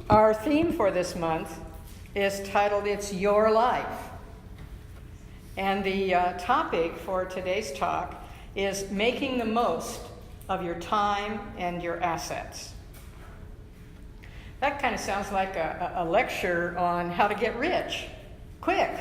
Our theme for this month is titled, It's Your Life. And the topic for today's talk is making the most of your time and your assets. That kind of sounds like a lecture on how to get rich quick,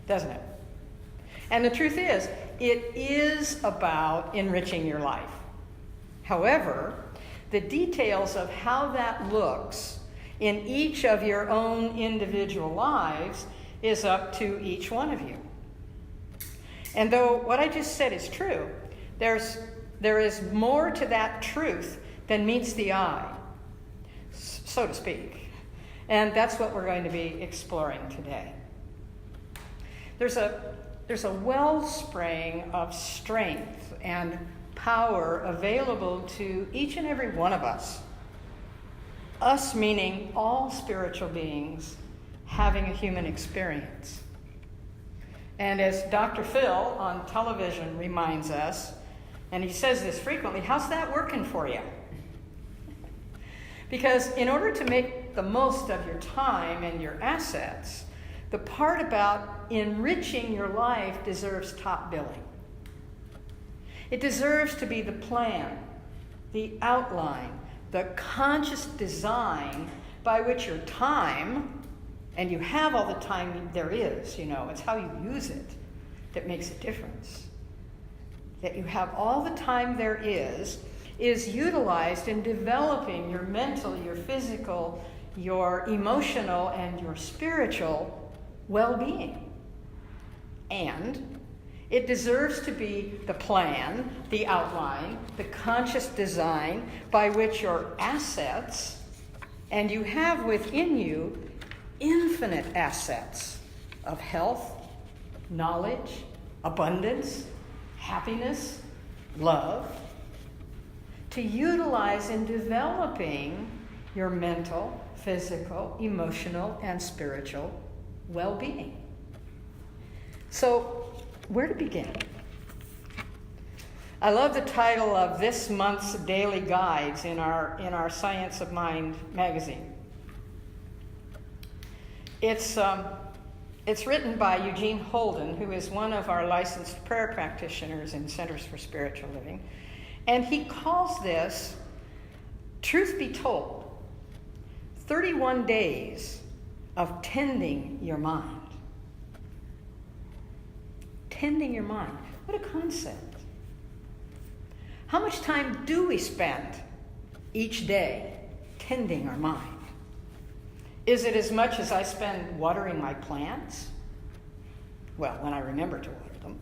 doesn't it? And the truth is, it is about enriching your life. However, the details of how that looks in each of your own individual lives is up to each one of you. And though what I just said is true, there is more to that truth than meets the eye, so to speak. And that's what we're going to be exploring today. There's a wellspring of strength and power available to each and every one of us. Us meaning all spiritual beings having a human experience. And as Dr. Phil on television reminds us, and he says this frequently, how's that working for you? Because in order to make the most of your time and your assets, the part about enriching your life deserves top billing. It deserves to be the plan, the outline, the conscious design by which your time, and you have all the time there is, it's how you use it that makes a difference. That you have all the time there is utilized in developing your mental, your physical, your emotional, and your spiritual well-being. And it deserves to be the plan, the outline, the conscious design by which your assets, and you have within you infinite assets of health, knowledge, abundance, happiness, love, to utilize in developing your mental, physical, emotional, and spiritual well-being. So, where to begin? I love the title of this month's daily guides in our Science of Mind magazine. It's written by Eugene Holden, who is one of our licensed prayer practitioners in Centers for Spiritual Living. And he calls this, Truth Be Told, 31 Days of Tending Your Mind. Tending your mind. What a concept. How much time do we spend each day tending our mind? Is it as much as I spend watering my plants? Well, when I remember to water them.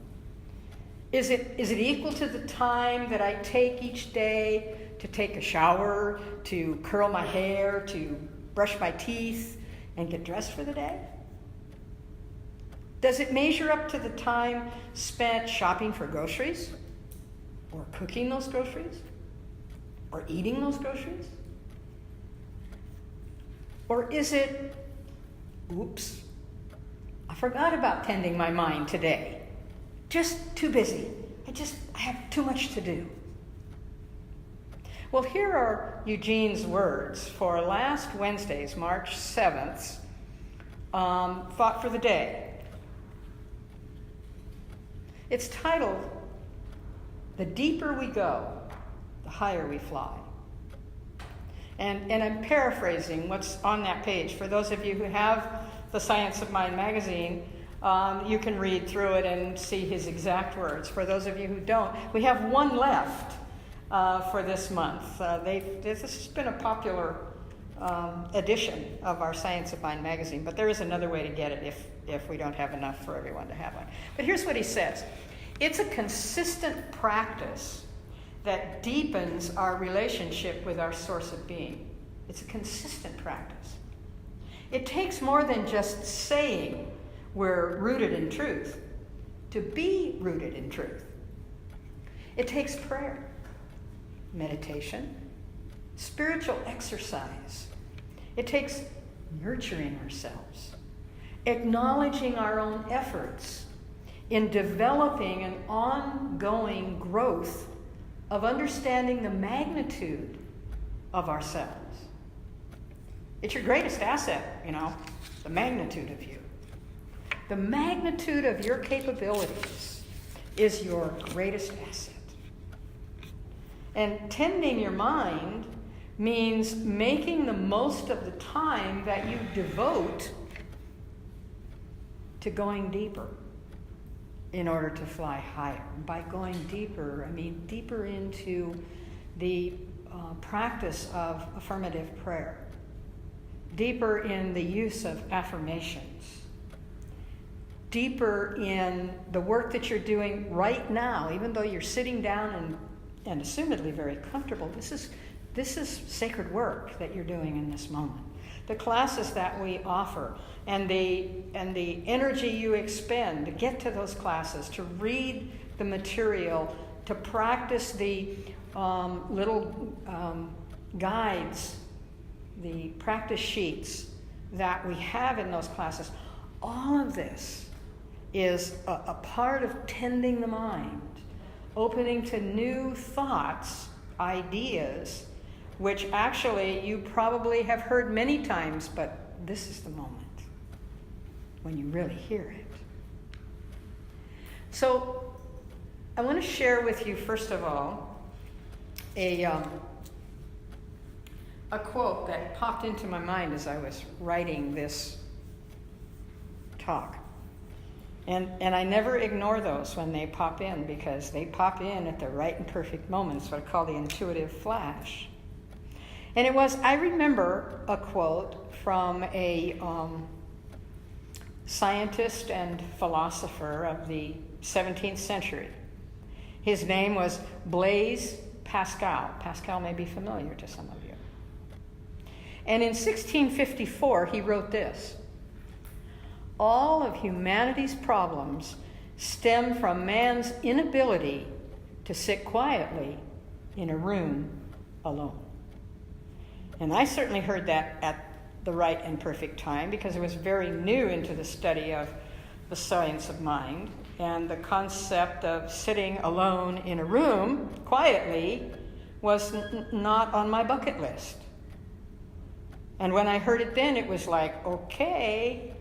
Is it equal to the time that I take each day to take a shower, to curl my hair, to brush my teeth, and get dressed for the day? Does it measure up to the time spent shopping for groceries? Or cooking those groceries? Or eating those groceries? Or is it, oops, I forgot about tending my mind today. Just too busy. I have too much to do. Well, here are Eugene's words for last Wednesday's, March 7th, Thought for the Day. It's titled, The Deeper We Go, the Higher We Fly. And I'm paraphrasing what's on that page. For those of you who have the Science of Mind magazine, you can read through it and see his exact words. For those of you who don't, we have one left for this month. This has been a popular edition of our Science of Mind magazine, but there is another way to get it if we don't have enough for everyone to have one. But here's what he says. It's a consistent practice that deepens our relationship with our source of being. It's a consistent practice. It takes more than just saying we're rooted in truth to be rooted in truth. It takes prayer, meditation, spiritual exercise. It takes nurturing ourselves, acknowledging our own efforts in developing an ongoing growth of understanding the magnitude of ourselves. It's your greatest asset, the magnitude of you. The magnitude of your capabilities is your greatest asset. And tending your mind means making the most of the time that you devote to going deeper in order to fly higher. By going deeper, I mean deeper into the practice of affirmative prayer, deeper in the use of affirmations, deeper in the work that you're doing right now, even though you're sitting down and assumedly very comfortable. This is sacred work that you're doing in this moment. The classes that we offer and the energy you expend to get to those classes, to read the material, to practice the little guides, the practice sheets that we have in those classes, all of this is a part of tending the mind, opening to new thoughts, ideas, which actually you probably have heard many times, but this is the moment when you really hear it. So I want to share with you, first of all, a quote that popped into my mind as I was writing this talk. And I never ignore those when they pop in, because they pop in at the right and perfect moments, what I call the intuitive flash. And it was, I remember a quote from a scientist and philosopher of the 17th century. His name was Blaise Pascal. Pascal may be familiar to some of you. And in 1654, he wrote this: "All of humanity's problems stem from man's inability to sit quietly in a room alone." And I certainly heard that at the right and perfect time, because I was very new into the study of the science of mind, and the concept of sitting alone in a room quietly was not on my bucket list. And when I heard it then, it was like, okay.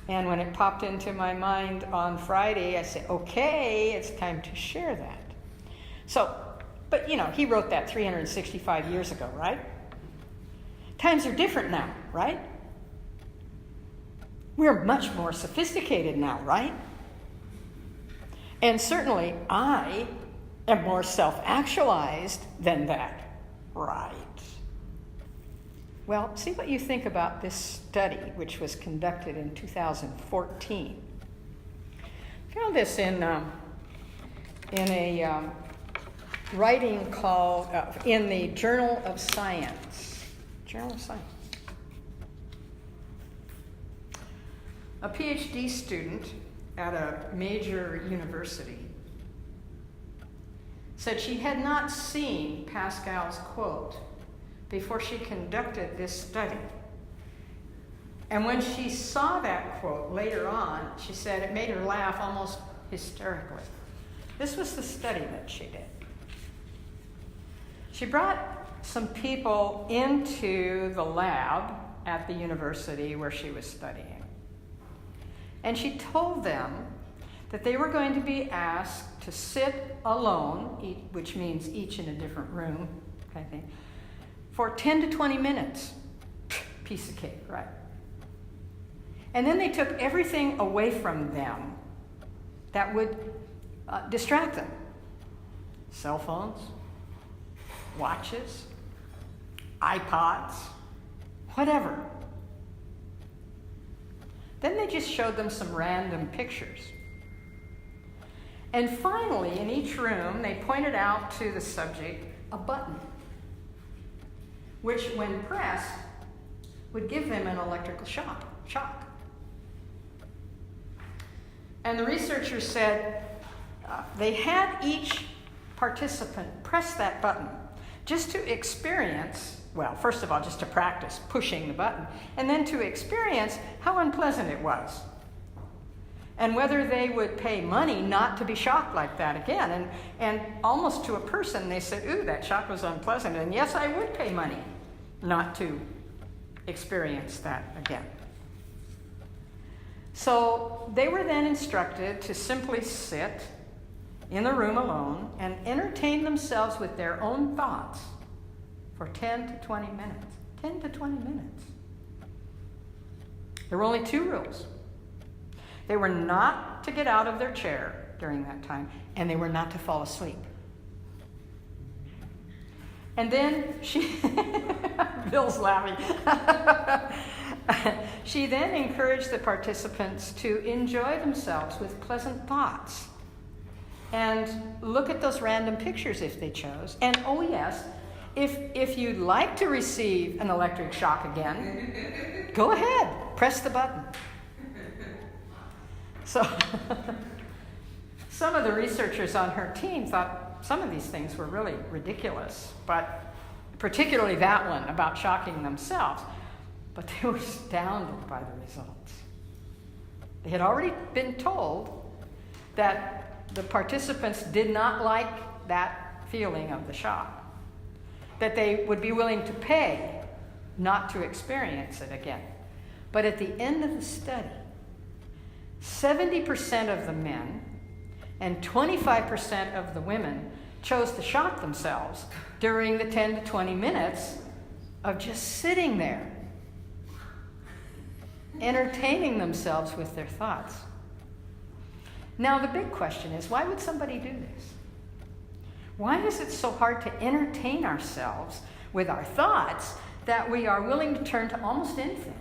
And when it popped into my mind on Friday, I said, okay, it's time to share that. So, but he wrote that 365 years ago, right? Times are different now, right? We're much more sophisticated now, right? And certainly I am more self-actualized than that, right? Well, see what you think about this study, which was conducted in 2014. I found this in a writing called, in the Journal of Science. Journal of Science. A PhD student at a major university said she had not seen Pascal's quote before she conducted this study. And when she saw that quote later on, she said it made her laugh almost hysterically. This was the study that she did. She brought some people into the lab at the university where she was studying. And she told them that they were going to be asked to sit alone, which means each in a different room, kind of thing, for 10 to 20 minutes. Piece of cake, right? And then they took everything away from them that would distract them. Cell phones, watches, iPods, whatever. Then they just showed them some random pictures. And finally, in each room, they pointed out to the subject a button, which, when pressed, would give them an electrical shock. And the researchers said they had each participant press that button just to experience, well, first of all, just to practice pushing the button, and then to experience how unpleasant it was, and whether they would pay money not to be shocked like that again. And almost to a person, they said, ooh, that shock was unpleasant, and yes, I would pay money not to experience that again. So they were then instructed to simply sit in the room alone and entertain themselves with their own thoughts for 10 to 20 minutes. 10 to 20 minutes. There were only 2 rules. They were not to get out of their chair during that time, and they were not to fall asleep. And then Bill's laughing. She then encouraged the participants to enjoy themselves with pleasant thoughts and look at those random pictures if they chose. And oh yes, if you'd like to receive an electric shock again, go ahead, press the button. So some of the researchers on her team thought some of these things were really ridiculous, but particularly that one about shocking themselves. But they were astounded by the results. They had already been told that the participants did not like that feeling of the shock, that they would be willing to pay not to experience it again. But at the end of the study, 70% of the men and 25% of the women chose to shock themselves during the 10 to 20 minutes of just sitting there, entertaining themselves with their thoughts. Now, the big question is, why would somebody do this? Why is it so hard to entertain ourselves with our thoughts that we are willing to turn to almost anything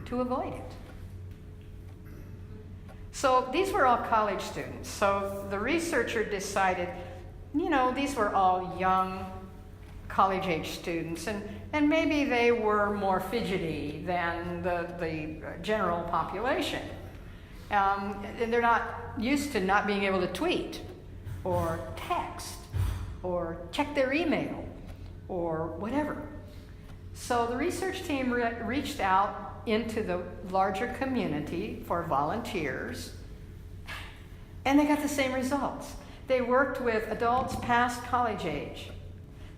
to avoid it? So these were all college students. So the researcher decided, these were all young college-age students, and maybe they were more fidgety than the general population. And they're not used to not being able to tweet or text or check their email or whatever. So the research team reached out into the larger community for volunteers, and they got the same results. They worked with adults past college age.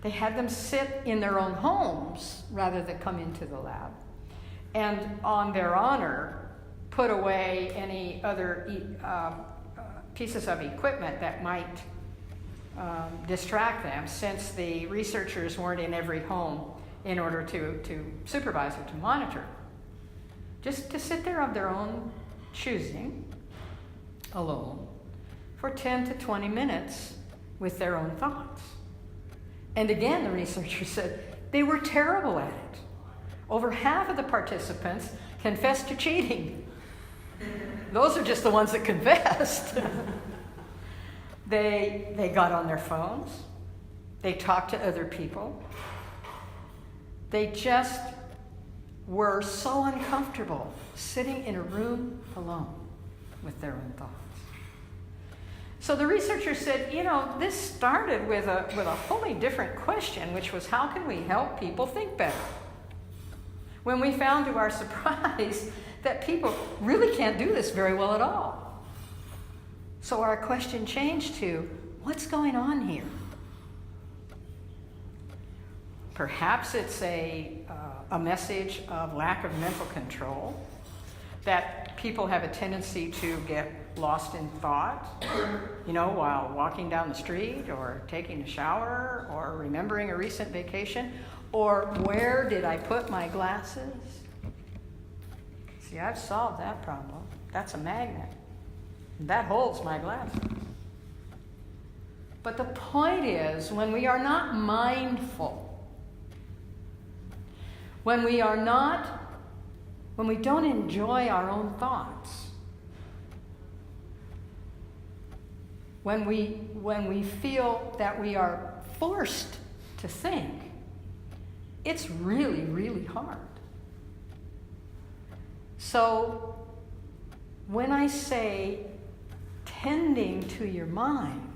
They had them sit in their own homes rather than come into the lab, and on their honor, put away any other pieces of equipment that might distract them, since the researchers weren't in every home in order to supervise or to monitor. Just to sit there of their own choosing, alone, for 10 to 20 minutes with their own thoughts. And again, the researchers said they were terrible at it. Over half of the participants confessed to cheating. Those are just the ones that confessed. They got on their phones. They talked to other people. They just were so uncomfortable sitting in a room alone with their own thoughts. So the researchers said, this started with a wholly different question, which was, how can we help people think better? When we found to our surprise that people really can't do this very well at all. So our question changed to, what's going on here? Perhaps it's a message of lack of mental control, that people have a tendency to get lost in thought, while walking down the street or taking a shower or remembering a recent vacation, or where did I put my glasses? See, I've solved that problem. That's a magnet. That holds my glasses. But the point is, when we are not mindful, when we don't enjoy our own thoughts, when we feel that we are forced to think, it's really, really hard. So when I say tending to your mind,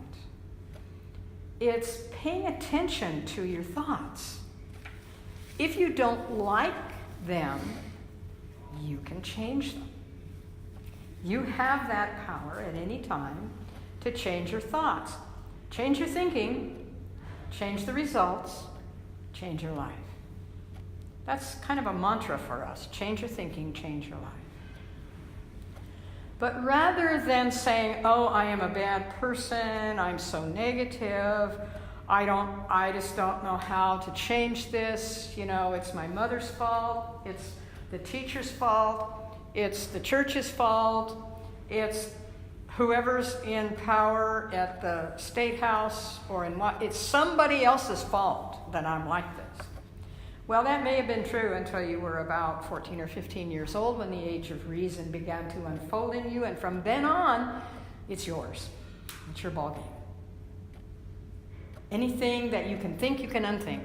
it's paying attention to your thoughts. If you don't like them, you can change them. You have that power at any time to change your thoughts. Change your thinking, change the results, change your life. That's kind of a mantra for us. Change your thinking, change your life. But rather than saying, oh, I am a bad person, I'm so negative, I just don't know how to change this, it's my mother's fault, it's the teacher's fault, it's the church's fault, it's whoever's in power at the state house or it's somebody else's fault that I'm like this. Well, that may have been true until you were about 14 or 15 years old when the age of reason began to unfold in you, and from then on, it's yours. It's your ballgame. Anything that you can think, you can unthink.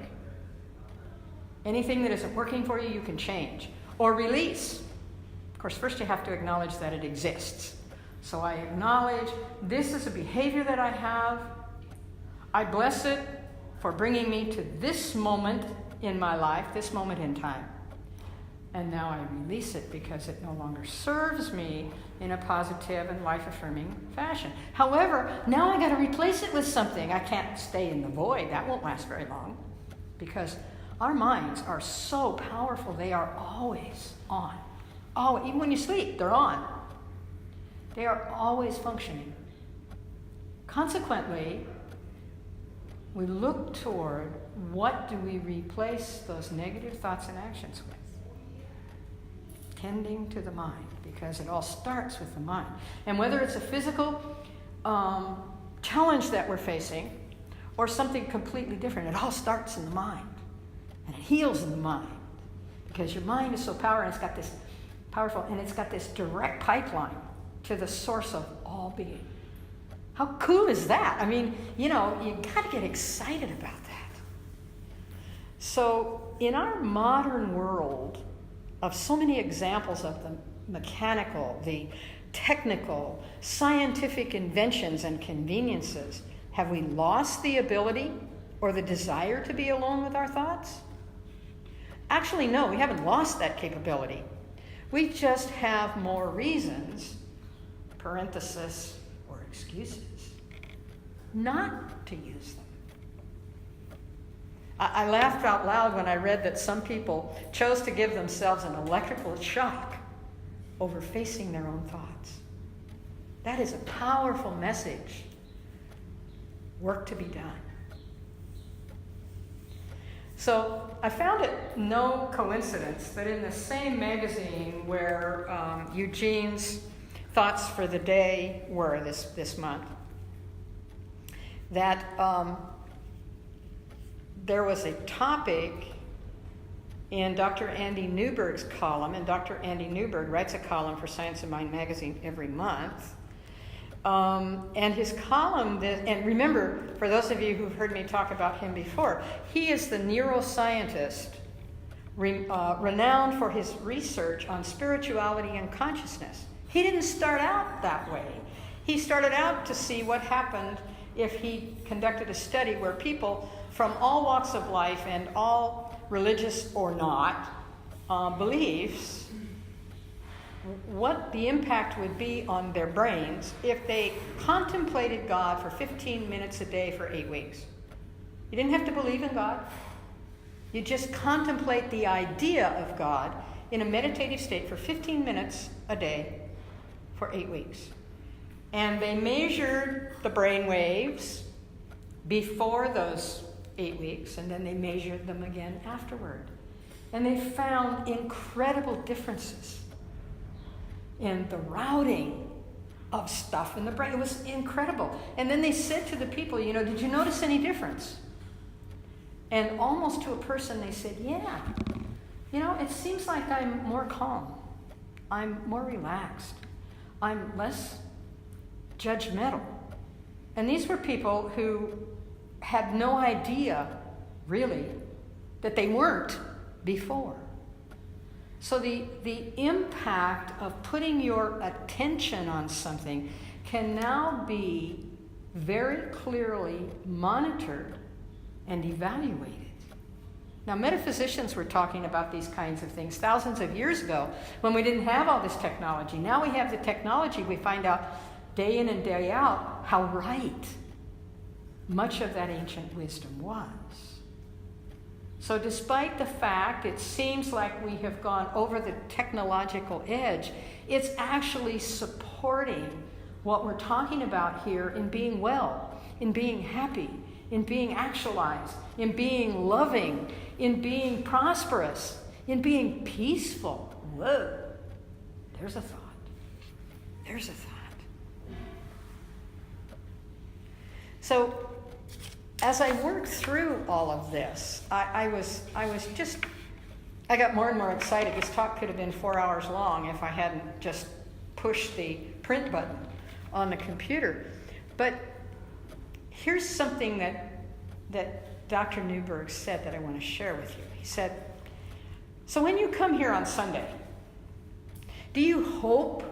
Anything that isn't working for you, you can change or release. Of course, first you have to acknowledge that it exists. So I acknowledge this is a behavior that I have. I bless it for bringing me to this moment in my life, this moment in time. And now I release it because it no longer serves me in a positive and life-affirming fashion. However, now I got to replace it with something. I can't stay in the void. That won't last very long because our minds are so powerful. They are always on. Oh, even when you sleep, they're on. They are always functioning. Consequently, we look toward what do we replace those negative thoughts and actions with? Tending to the mind, because it all starts with the mind. And whether it's a physical challenge that we're facing or something completely different, it all starts in the mind. And it heals in the mind. Because your mind is so powerful, and it's got this powerful, and it's got this direct pipeline to the source of all being. How cool is that? I mean, you got to get excited about that. So in our modern world of so many examples of the mechanical, the technical, scientific inventions and conveniences, have we lost the ability or the desire to be alone with our thoughts? Actually, no, we haven't lost that capability. We just have more reasons, parenthesis, or excuses, not to use them. I laughed out loud when I read that some people chose to give themselves an electrical shock over facing their own thoughts. That is a powerful message. Work to be done. So I found it no coincidence that in the same magazine where Eugene's thoughts for the day were this month, that there was a topic in Dr. Andy Newberg's column, and Dr. Andy Newberg writes a column for Science of Mind magazine every month. And his column, and remember, for those of you who've heard me talk about him before, he is the neuroscientist renowned for his research on spirituality and consciousness. He didn't start out that way. He started out to see what happened if he conducted a study where people from all walks of life and all religious or not beliefs, what the impact would be on their brains if they contemplated God for 15 minutes a day for 8 weeks. You didn't have to believe in God. You just contemplate the idea of God in a meditative state for 15 minutes a day for 8 weeks. And they measured the brain waves before those 8 weeks, and then they measured them again afterward. And they found incredible differences in the routing of stuff in the brain. It was incredible. And then they said to the people, did you notice any difference? And almost to a person they said, yeah. It seems like I'm more calm. I'm more relaxed. I'm less judgmental. And these were people who had no idea, really, that they weren't before. So the impact of putting your attention on something can now be very clearly monitored and evaluated. Now, metaphysicians were talking about these kinds of things thousands of years ago when we didn't have all this technology. Now we have the technology. We find out day in and day out how right much of that ancient wisdom was. So despite the fact it seems like we have gone over the technological edge, it's actually supporting what we're talking about here in being well, in being happy, in being actualized, in being loving, in being prosperous, in being peaceful. Whoa, there's a thought. There's a thought. So, as I worked through all of this, I got more and more excited. This talk could have been 4 hours long if I hadn't just pushed the print button on the computer. But here's something that Dr. Newberg said that I want to share with you. He said, so when you come here on Sunday, do you hope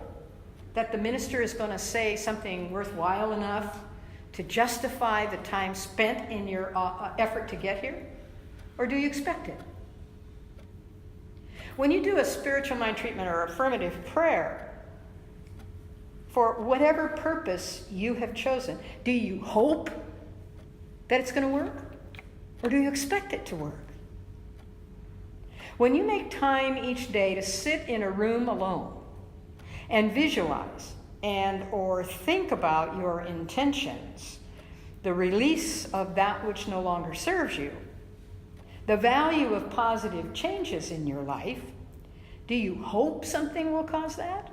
that the minister is going to say something worthwhile enough to justify the time spent in your effort to get here? Or do you expect it? When you do a spiritual mind treatment or affirmative prayer, for whatever purpose you have chosen, do you hope that it's going to work? Or do you expect it to work? When you make time each day to sit in a room alone and visualize and or think about your intentions, the release of that which no longer serves you, the value of positive changes in your life, do you hope something will cause that?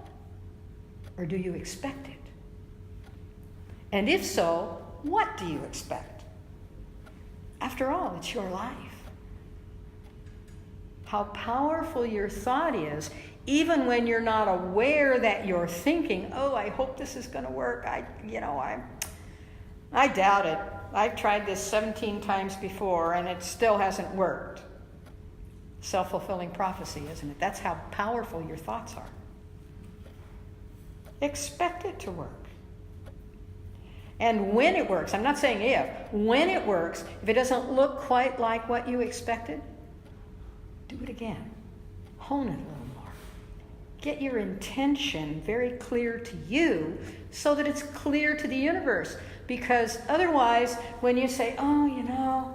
Or do you expect it? And if so, what do you expect? After all, it's your life. How powerful your thought is, even when you're not aware that you're thinking, oh, I hope this is going to work. I doubt it. I've tried this 17 times before and it still hasn't worked. Self-fulfilling prophecy, isn't it? That's how powerful your thoughts are. Expect it to work. And when it works, I'm not saying if, when it works, if it doesn't look quite like what you expected, do it again. Hone it a little more. Get your intention very clear to you so that it's clear to the universe. Because otherwise, when you say, oh,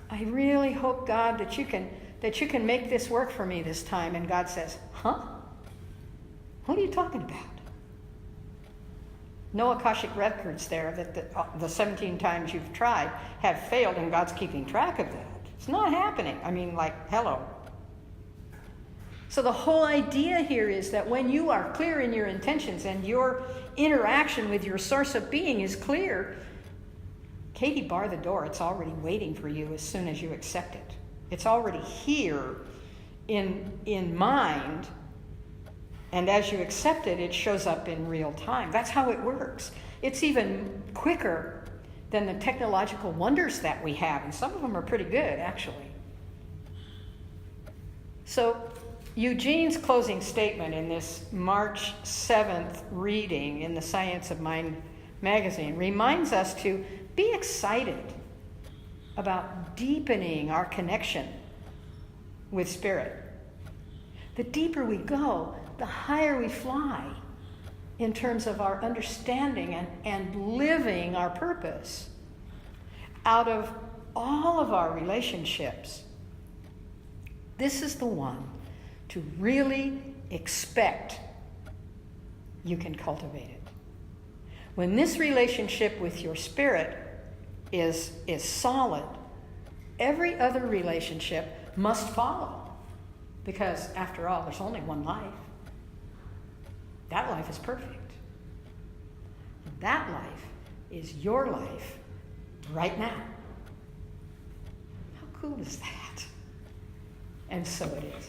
I really hope, God, that you can make this work for me this time, and God says, huh? What are you talking about? No Akashic records there that the 17 times you've tried have failed, and God's keeping track of that. It's not happening. I mean, hello. So the whole idea here is that when you are clear in your intentions and your interaction with your source of being is clear, Katie, bar the door. It's already waiting for you as soon as you accept it. It's already here in mind. And as you accept it, it shows up in real time. That's how it works. It's even quicker than the technological wonders that we have. And some of them are pretty good, actually. So Eugene's closing statement in this March 7th reading in the Science of Mind magazine reminds us to be excited about deepening our connection with Spirit. The deeper we go, the higher we fly in terms of our understanding and living our purpose. Out of all of our relationships, this is the one to really expect you can cultivate it. When this relationship with your spirit is solid, every other relationship must follow. Because after all, there's only one life. That life is perfect. That life is your life right now. How cool is that? And so it is.